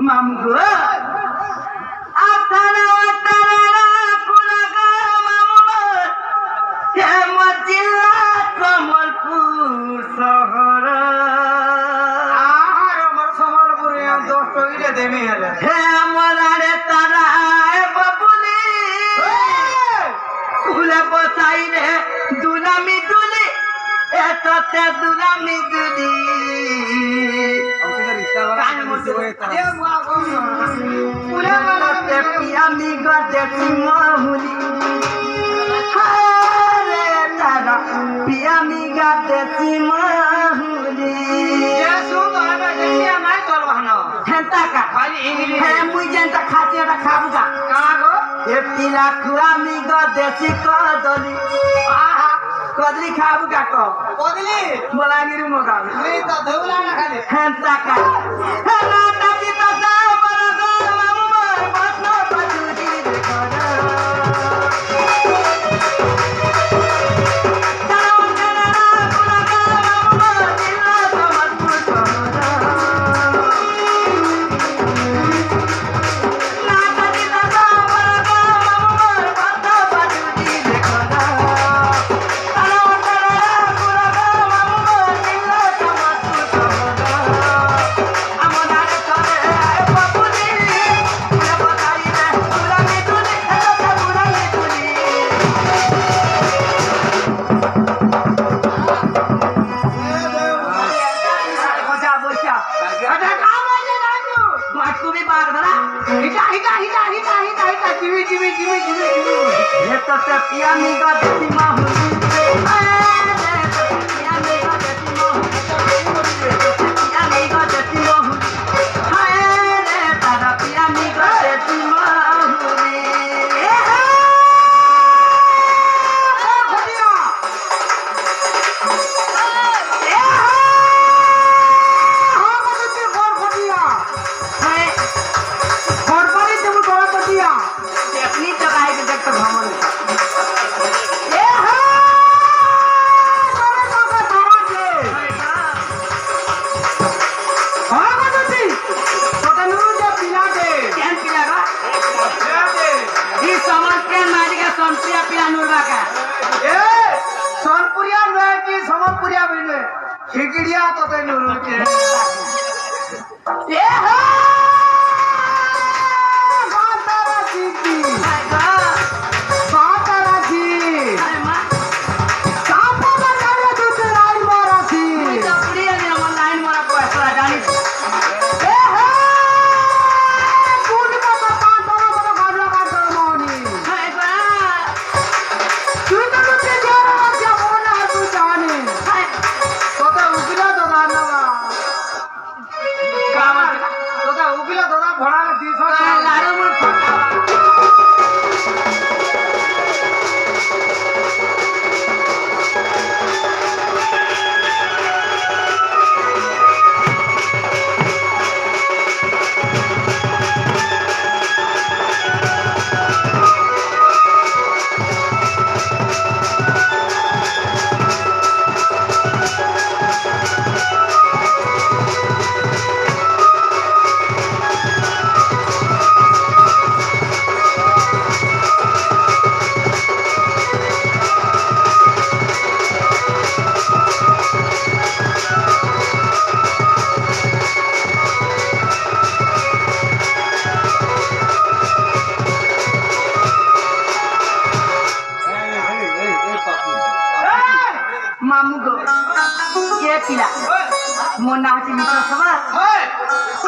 মামগো আতারা আতারা কুলাগা মামগো হেমত জিল্লা কমলপুর শহর আর আমার সম্বলপুরে 10 টাকা দেমি হলে হে আমারে তারা বাবুলি কুলে বসাই রে দুলামি দুলি এততে দুলামি দুলি আমি গেছি মহুলি আমি গেছি মহুলি মুই যেটা খাচ্ছি এটা খাবো গা পিলা আমি গেছি কদলি কদলি খাবো গা কদলি বলাগির মগা হ্যাঁ টাকা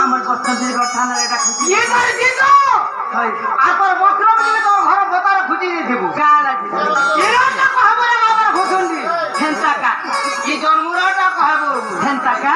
আমার বছর থানার এটা খুঁজি ঘর ভেতরে খুঁজি দেব জন্মুরাটা কহব টাকা